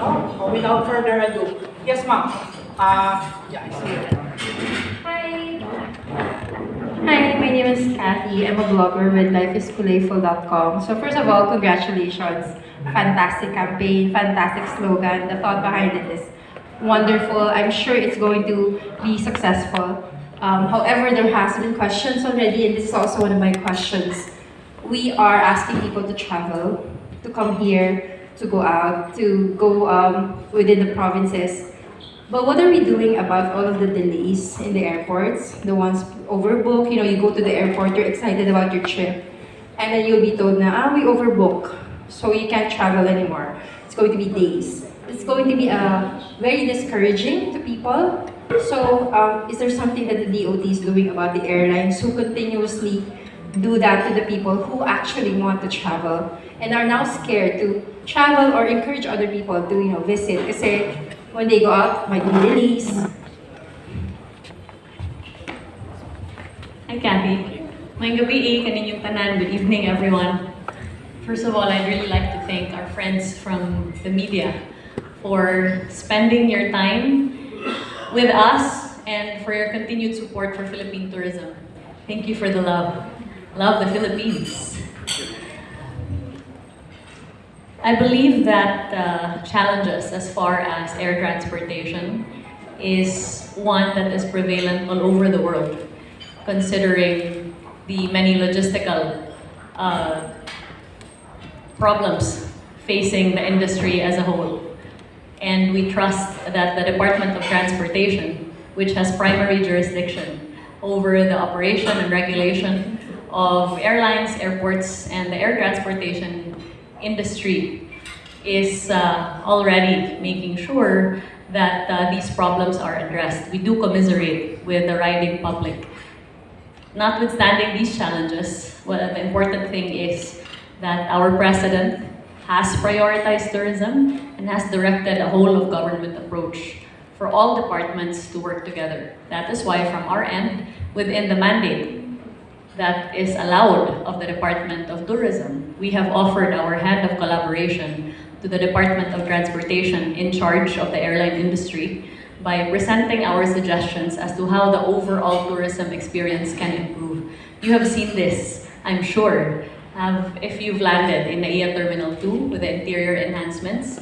no? Without further ado, yes, ma'am. Yeah, I see you. Hi. Hi, my name is Kathy. I'm a blogger with lifeiskulayful.com. So first of all, congratulations. Fantastic campaign, fantastic slogan. The thought behind it is wonderful. I'm sure it's going to be successful. However, there has been questions already, and this is also one of my questions. We are asking people to travel, to come here, to go out, to go within the provinces. But what are we doing about all of the delays in the airports? The ones overbooked, you go to the airport, you're excited about your trip, and then you'll be told na, we overbook, so you can't travel anymore. It's going to be days. It's going to be very discouraging to people. So is there something that the DOT is doing about the airlines who continuously do that to the people who actually want to travel and are now scared to travel or encourage other people to visit? Kasi when they go out, might be delays. Hi, Kathy. May gabi kaninyong tanan. Good evening, everyone. First of all, I'd really like to thank our friends from the media for spending your time with us and for your continued support for Philippine tourism. Thank you for the love. Love the Philippines. I believe that challenges as far as air transportation is one that is prevalent all over the world, considering the many logistical problems facing the industry as a whole. And we trust that the Department of Transportation, which has primary jurisdiction over the operation and regulation of airlines, airports, and the air transportation industry, is already making sure that these problems are addressed. We do commiserate with the riding public. Notwithstanding these challenges, the important thing is that our president has prioritized tourism and has directed a whole of government approach for all departments to work together. That is why from our end, within the mandate that is allowed of the Department of Tourism, we have offered our hand of collaboration to the Department of Transportation in charge of the airline industry by presenting our suggestions as to how the overall tourism experience can improve. You have seen this, I'm sure, if you've landed in NAIA Terminal 2 with the interior enhancements,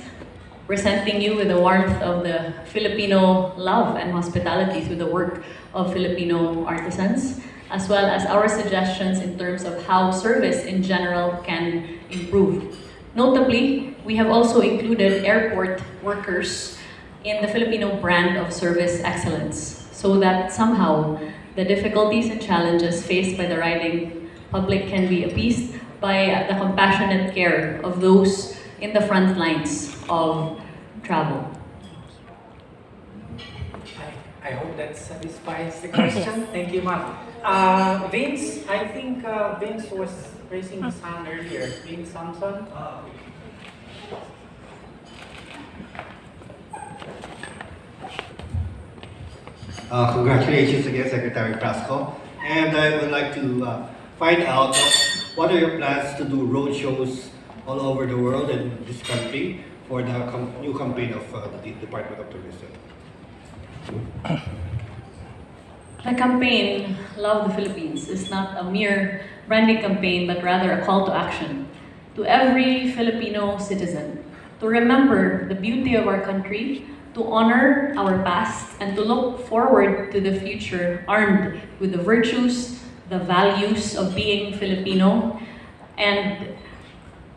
presenting you with the warmth of the Filipino love and hospitality through the work of Filipino artisans, as well as our suggestions in terms of how service in general can improve. Notably, we have also included airport workers in the Filipino brand of service excellence, so that somehow the difficulties and challenges faced by the riding public can be appeased by the compassionate care of those in the front lines of travel. I hope that satisfies the question. Thank you, ma'am. Vince, I think Vince was raising his hand earlier. Vince Samson. Congratulations again, Secretary Frasco. And I would like to find out what are your plans to do road shows all over the world and this country for the new campaign of the Department of Tourism. The campaign, Love the Philippines, is not a mere branding campaign, but rather a call to action to every Filipino citizen to remember the beauty of our country, to honor our past, and to look forward to the future armed with the virtues, the values of being Filipino, and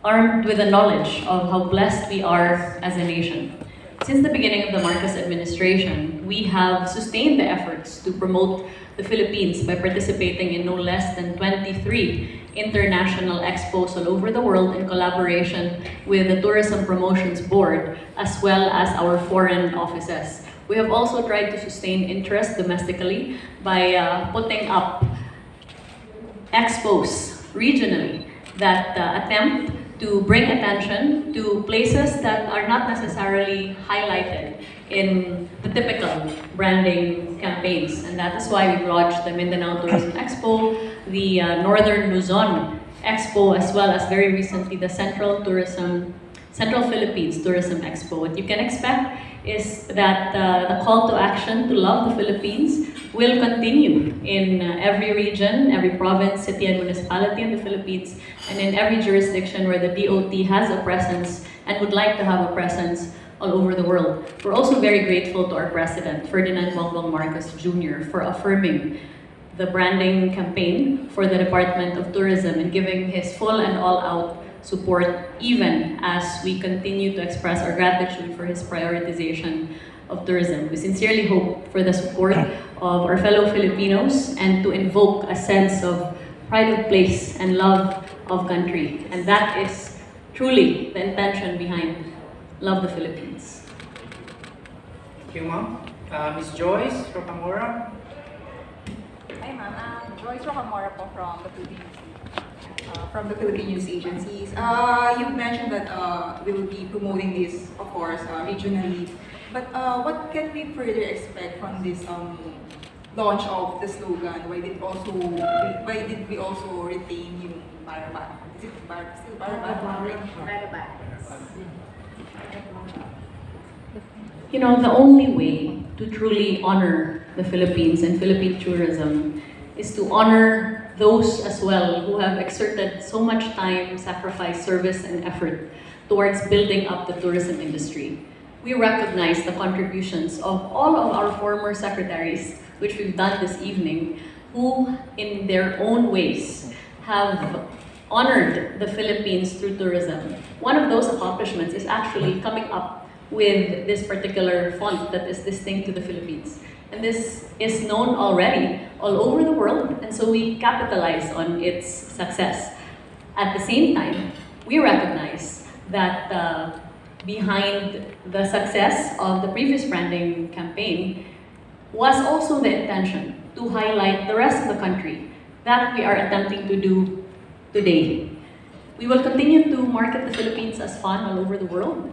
armed with the knowledge of how blessed we are as a nation. Since the beginning of the Marcos administration, we have sustained the efforts to promote the Philippines by participating in no less than 23 international expos all over the world in collaboration with the Tourism Promotions Board as well as our foreign offices. We have also tried to sustain interest domestically by putting up expos regionally that attempt to bring attention to places that are not necessarily highlighted in the typical branding campaigns. And that is why we launched the Mindanao Tourism Expo, the Northern Luzon Expo, as well as very recently the Central Tourism Central Philippines Tourism Expo. What you can expect is that the call to action to love the Philippines will continue in every region, every province, city, and municipality in the Philippines, and in every jurisdiction where the DOT has a presence and would like to have a presence all over the world. We're also very grateful to our President, Ferdinand Bongbong Marcos Jr., for affirming the branding campaign for the Department of Tourism and giving his full and all-out support, even as we continue to express our gratitude for his prioritization of tourism. We sincerely hope for the support of our fellow Filipinos and to invoke a sense of pride of place and love of country. And that is truly the intention behind Love the Philippines. Thank you, ma'am. Ms. Joyce Rocamora. Hi, ma'am. Joyce Rocamora po from the Philippine News Agencies. You mentioned that we will be promoting this, of course, regionally. But what can we further expect from this launch of the slogan? Why did we also retain yung Barabat? Is it still Barabat? You know, the only way to truly honor the Philippines and Philippine tourism is to honor those as well who have exerted so much time, sacrifice, service, and effort towards building up the tourism industry. We recognize the contributions of all of our former secretaries, which we've done this evening, who in their own ways have honored the Philippines through tourism. One of those accomplishments is actually coming up with this particular font that is distinct to the Philippines. And this is known already all over the world, and so we capitalize on its success. At the same time, we recognize that behind the success of the previous branding campaign was also the intention to highlight the rest of the country that we are attempting to do today. We will continue to market the Philippines as fun all over the world,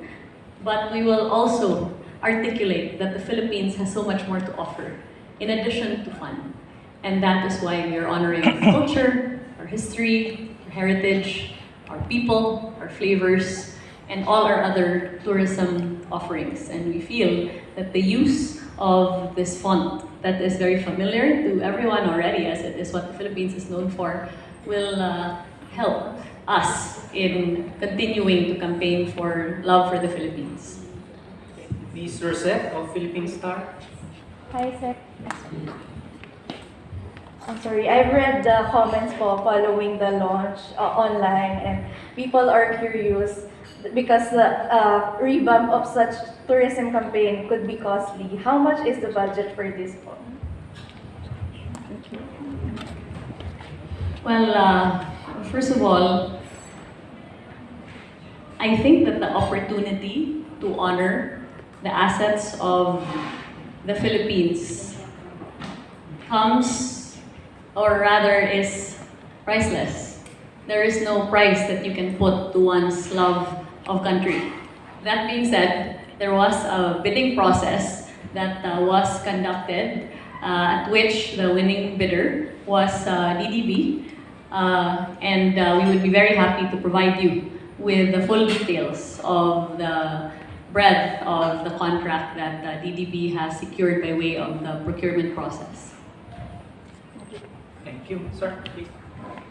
but we will also articulate that the Philippines has so much more to offer in addition to fun. And that is why we are honoring our culture, our history, our heritage, our people, our flavors, and all our other tourism offerings. And we feel that the use of this font that is very familiar to everyone already, as it is what the Philippines is known for, will help us in continuing to campaign for love for the Philippines. Ms. Rosette of Philippine Star. Hi, Sec. I'm sorry, I've read the comments po following the launch online, and people are curious because the revamp of such tourism campaign could be costly. How much is the budget for this po? Well, first of all, I think that the opportunity to honor the assets of the Philippines comes, or rather is, priceless. There is no price that you can put to one's love of country. That being said, there was a bidding process that was conducted at which the winning bidder was DDB. And we would be very happy to provide you with the full details of the breadth of the contract that DDB has secured by way of the procurement process. Thank you. Sir, please.